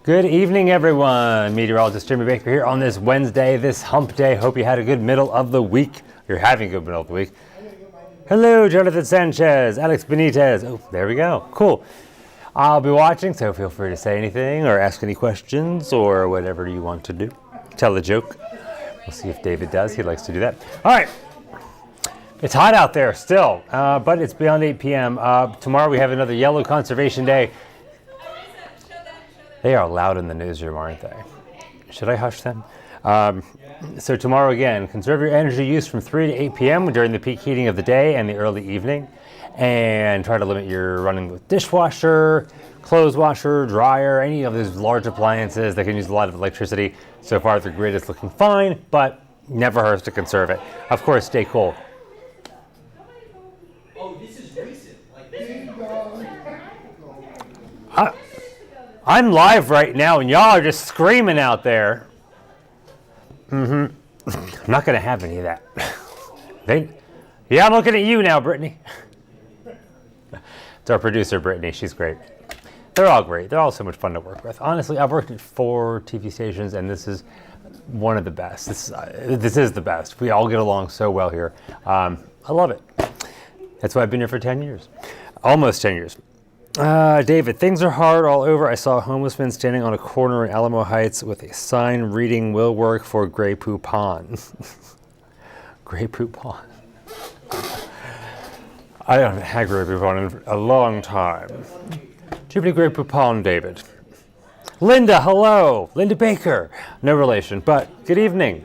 Good evening, everyone. Meteorologist Jimmy Baker here on this Wednesday, this hump day. Hope you had a good middle of the week. You're having a good middle of the week. Hello, Jonathan Sanchez, Alex Benitez. Oh, there we go. Cool. I'll be watching, so feel free to say anything or ask any questions or whatever you want to do. Tell a joke. We'll see if David does. He likes to do that. All right. It's hot out there still, but it's beyond 8 p.m. Tomorrow we have another Yellow Conservation Day. They are loud in the newsroom, aren't they? Should I hush them? So tomorrow again, conserve your energy use from 3 to 8 p.m. during the peak heating of the day and the early evening. And try to limit your running with dishwasher, clothes washer, dryer, any of those large appliances that can use a lot of electricity. So far the grid is looking fine, but never hurts to conserve it. Of course, stay cool. Oh, this is recent. I'm live right now, and y'all are just screaming out there. I'm not going to have any of that. Yeah, I'm looking at you now, Brittany. It's our producer, Brittany. She's great. They're all great. They're all so much fun to work with. Honestly, I've worked at 4 TV stations, and this is one of the best. This is the best. We all get along so well here. I love it. That's why I've been here for 10 years. Almost 10 years. David, things are hard all over. I saw a homeless man standing on a corner in Alamo Heights with a sign reading will work for Grey Poupon. Grey Poupon. I haven't had Grey Poupon in a long time. Do you have any Grey Poupon, David? Linda, hello. Linda Baker. No relation, but good evening.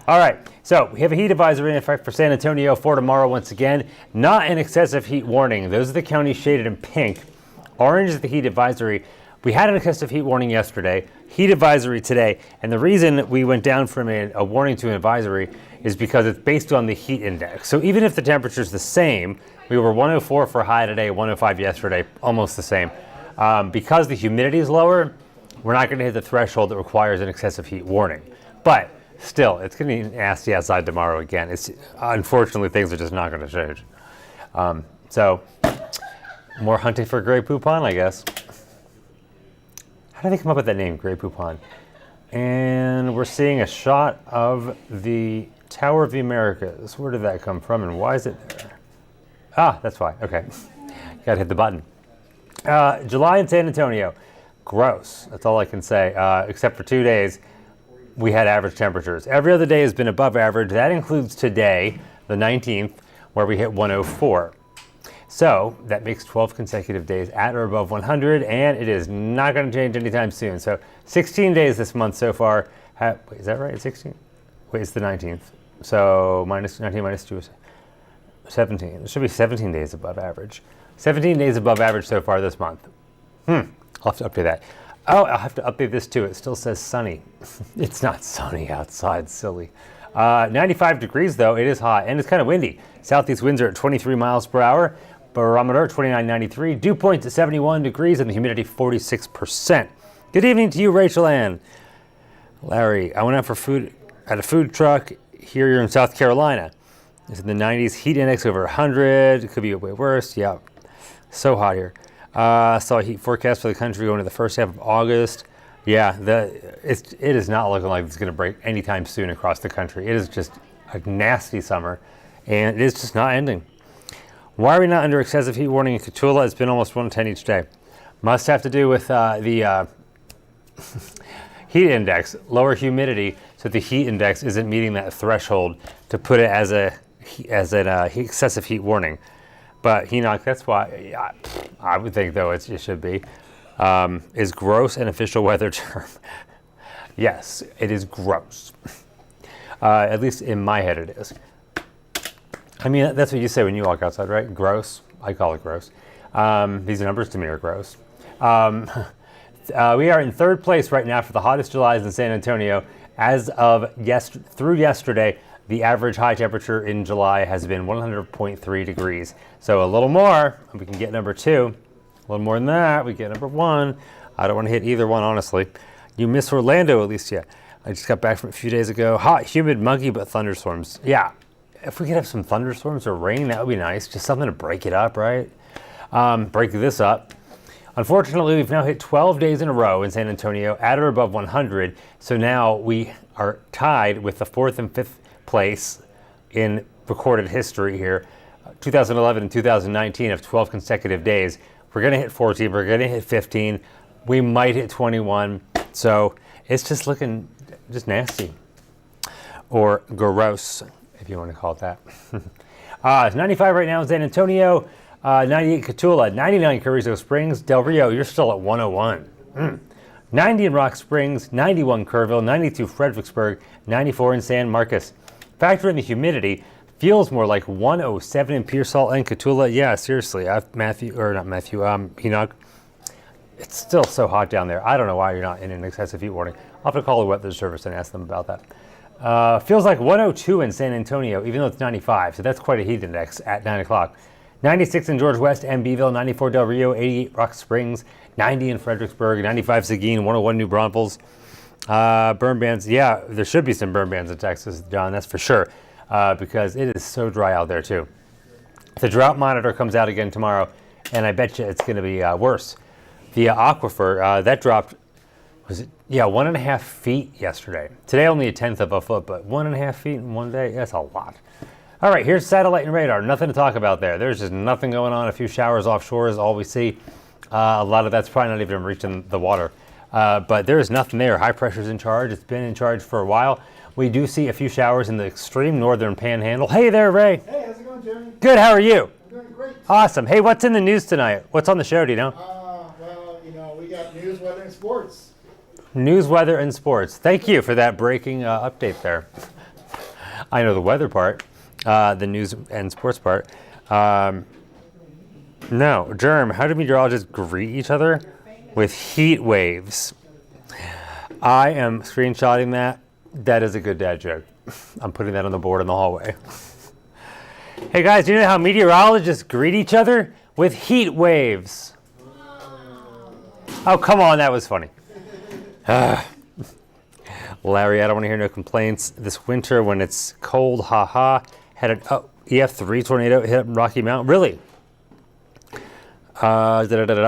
All right. So we have a heat advisory in effect for San Antonio for tomorrow once again. Not an excessive heat warning. Those are the counties shaded in pink. Orange is the heat advisory. We had an excessive heat warning yesterday, heat advisory today, and the reason we went down from a warning to an advisory is because it's based on the heat index. So even if the temperature is the same, we were 104 for high today, 105 yesterday, almost the same. Because the humidity is lower, we're not going to hit the threshold that requires an excessive heat warning. But still, it's going to be nasty outside tomorrow again. Unfortunately, things are just not going to change. So more hunting for Grey Poupon, I guess. How did they come up with that name, Grey Poupon? And we're seeing a shot of the Tower of the Americas. Where did that come from, and why is it there? Ah, that's why. Okay. Got to hit the button. July in San Antonio. Gross. That's all I can say. Except for 2 days, we had average temperatures. Every other day has been above average. That includes today, the 19th, where we hit 104. So that makes 12 consecutive days at or above 100, and it is not going to change anytime soon. So 16 days this month so far. Wait, is that right? 16? Wait, it's the 19th. So minus 19 minus 2 is 17. It should be 17 days above average. 17 days above average so far this month. I'll have to update that. Oh, I'll have to update this too. It still says sunny. It's not sunny outside, silly. 95 degrees though. It is hot, and it's kind of windy. Southeast winds are at 23 miles per hour. Barometer 29.93, dew point at 71 degrees, and the humidity 46%. Good evening to you, Rachel Ann. Larry, I went out for food at a food truck. Here you're in South Carolina. It's in the 90s, heat index over 100. It could be way worse. Yeah, so hot here. Saw a heat forecast for the country going to the first half of August. Yeah, it is not looking like it's going to break anytime soon across the country. It is just a nasty summer, and it is just not ending. Why are we not under excessive heat warning in Cotulla? It's been almost 110 each day. Must have to do with the heat index, lower humidity, so the heat index isn't meeting that threshold to put it as an excessive heat warning. But HENOC, that's why I would think, though, it should be. Is gross an official weather term? Yes, it is gross. At least in my head it is. I mean, that's what you say when you walk outside, right? Gross. I call it gross. These numbers to me are gross. We are in third place right now for the hottest Julys in San Antonio. As of through yesterday, the average high temperature in July has been 100.3 degrees. So a little more, we can get number 2. A little more than that, we get number 1. I don't want to hit either one, honestly. You miss Orlando, Alicia. I just got back from a few days ago. Hot, humid, muggy, but thunderstorms. Yeah. If we could have some thunderstorms or rain, that would be nice. Just something to break it up, right? Break this up. Unfortunately, we've now hit 12 days in a row in San Antonio at or above 100. So now we are tied with the 4th and 5th place in recorded history here. 2011 and 2019 of 12 consecutive days. We're going to hit 14. We're going to hit 15. We might hit 21. So it's just looking just nasty. Or gross, if you want to call it that. It's 95 right now in San Antonio. 98 Cotulla, 99 Carrizo Springs. Del Rio, you're still at 101. 90 in Rock Springs, 91 Kerrville, 92 Fredericksburg, 94 in San Marcos. Factor in the humidity, feels more like 107 in Pearsall and Cotulla. Yeah, seriously, Enoch. It's still so hot down there. I don't know why you're not in an excessive heat warning. I'll have to call the weather service and ask them about that. Feels like 102 in San Antonio, even though it's 95, so that's quite a heat index at 9 o'clock. 96 in George West and Beeville, 94 Del Rio, 88 Rock Springs, 90 in Fredericksburg, 95 Seguin, 101 New Braunfels. Burn bans, yeah, there should be some burn bans in Texas, John, that's for sure, because it is so dry out there too. The drought monitor comes out again tomorrow, and I bet you it's going to be worse. The aquifer, that dropped, 1.5 feet yesterday. Today only 1/10 of a foot, but 1.5 feet in one day, that's a lot. All right, here's satellite and radar. Nothing to talk about there. There's just nothing going on. A few showers offshore is all we see. A lot of that's probably not even reaching the water. But there is nothing there. High pressure's in charge. It's been in charge for a while. We do see a few showers in the extreme northern panhandle. Hey there, Ray. Hey, how's it going, Jerry? Good, how are you? I'm doing great. Awesome. Hey, what's in the news tonight? What's on the show, do you know? Well, we got news, weather, and sports. News, weather, and sports. Thank you for that breaking update there. I know the weather part. The news and sports part. No, Germ, how do meteorologists greet each other? With heat waves. I am screenshotting that. That is a good dad joke. I'm putting that on the board in the hallway. Hey guys, do you know how meteorologists greet each other? With heat waves. Oh, come on, that was funny. Larry, I don't want to hear no complaints. This winter when it's cold, had an EF3 tornado hit Rocky Mountain. Really? I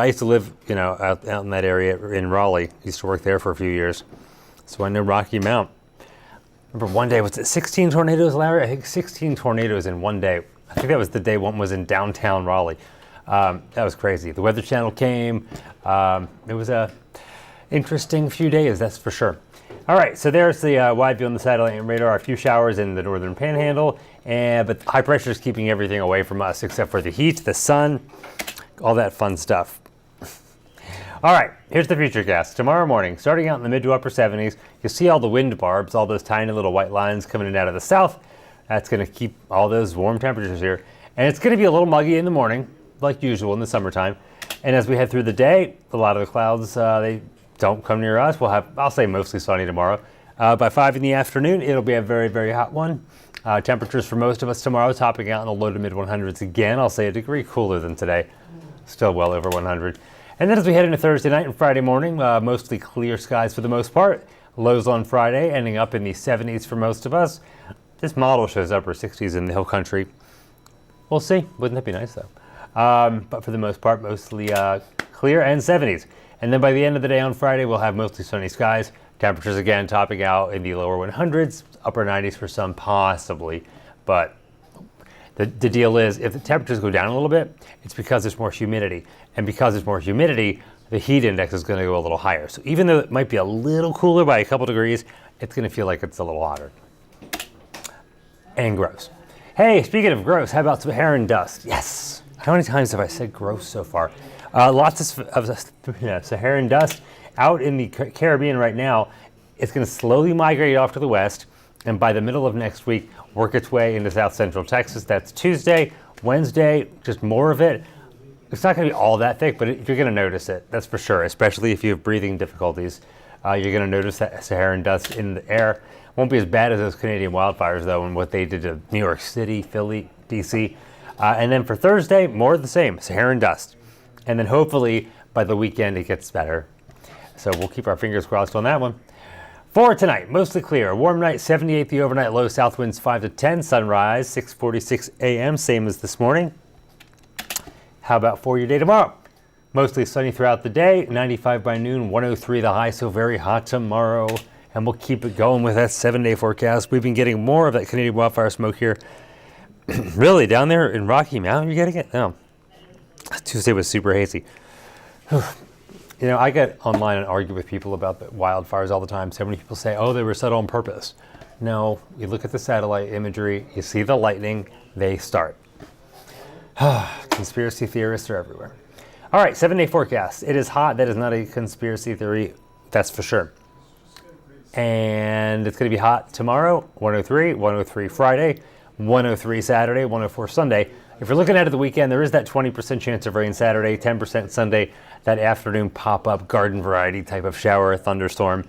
used to live, out in that area in Raleigh. Used to work there for a few years. So I know Rocky Mount. Remember one day, was it 16 tornadoes, Larry? I think 16 tornadoes in one day. I think that was the day one was in downtown Raleigh. That was crazy. The Weather Channel came. It was a interesting few days, that's for sure. All right, so there's the wide view on the satellite and radar. A few showers in the northern panhandle, but high pressure is keeping everything away from us except for the heat, the sun, all that fun stuff. All right, here's the futurecast. Tomorrow morning, starting out in the mid to upper 70s, you'll see all the wind barbs, all those tiny little white lines coming in out of the south. That's going to keep all those warm temperatures here. And it's going to be a little muggy in the morning, like usual in the summertime. And as we head through the day, a lot of the clouds, they don't come near us. We'll have, I'll say, mostly sunny tomorrow. By 5 in the afternoon, it'll be a very, very hot one. Temperatures for most of us tomorrow topping out in the low to mid 100s again. I'll say a degree cooler than today. Still well over 100. And then as we head into Thursday night and Friday morning, mostly clear skies for the most part. Lows on Friday, ending up in the 70s for most of us. This model shows upper 60s in the hill country. We'll see. Wouldn't that be nice, though? But for the most part, mostly clear and 70s. And then by the end of the day on Friday, we'll have mostly sunny skies. Temperatures again topping out in the lower 100s, upper 90s for some possibly. But the deal is, if the temperatures go down a little bit, it's because there's more humidity. And because there's more humidity, the heat index is going to go a little higher. So even though it might be a little cooler by a couple degrees, it's going to feel like it's a little hotter. And gross. Hey, speaking of gross, how about Saharan dust? Yes. How many times have I said gross so far? Lots of Saharan dust out in the Caribbean right now. It's going to slowly migrate off to the west, and by the middle of next week, work its way into south central Texas. That's Tuesday. Wednesday, just more of it. It's not going to be all that thick, but you're going to notice it. That's for sure, especially if you have breathing difficulties. You're going to notice that Saharan dust in the air. Won't be as bad as those Canadian wildfires, though, and what they did to New York City, Philly, D.C. And then for Thursday, more of the same, Saharan dust. And then hopefully by the weekend it gets better. So we'll keep our fingers crossed on that one. For tonight, mostly clear. Warm night, 78 the overnight low, south winds 5 to 10. Sunrise, 6:46 a.m., same as this morning. How about for your day tomorrow? Mostly sunny throughout the day, 95 by noon, 103 the high, so very hot tomorrow. And we'll keep it going with that 7-day forecast. We've been getting more of that Canadian wildfire smoke here. Really, down there in Rocky Mountain, you're getting it? No. Tuesday was super hazy. You know, I get online and argue with people about the wildfires all the time. So many people say, oh, they were set on purpose. No, you look at the satellite imagery, you see the lightning, they start. Conspiracy theorists are everywhere. All right, 7-day forecast. It is hot. That is not a conspiracy theory, that's for sure. And it's going to be hot tomorrow, 103, 103 Friday, 103 Saturday, 104 Sunday. If you're looking at it the weekend, there is that 20% chance of rain Saturday, 10% Sunday, that afternoon pop-up garden variety type of shower or thunderstorm.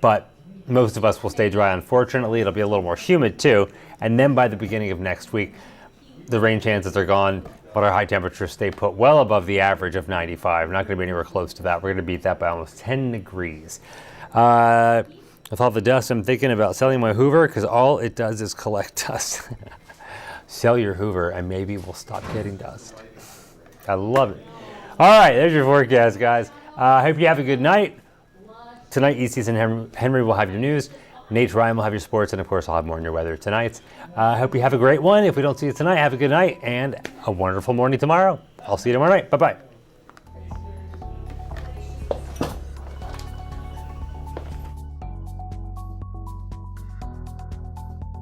But most of us will stay dry. Unfortunately, it'll be a little more humid too. And then by the beginning of next week, the rain chances are gone, but our high temperatures stay put well above the average of 95. We're not going to be anywhere close to that. We're going to beat that by almost 10 degrees. With all the dust, I'm thinking about selling my Hoover because all it does is collect dust. Sell your Hoover and maybe we'll stop getting dust. I love it. All right, there's your forecast, guys. I hope you have a good night. Tonight, Easties and Henry will have your news. Nate Ryan will have your sports, and of course, I'll have more on your weather tonight. I hope you have a great one. If we don't see you tonight, have a good night and a wonderful morning tomorrow. I'll see you tomorrow night. Bye-bye.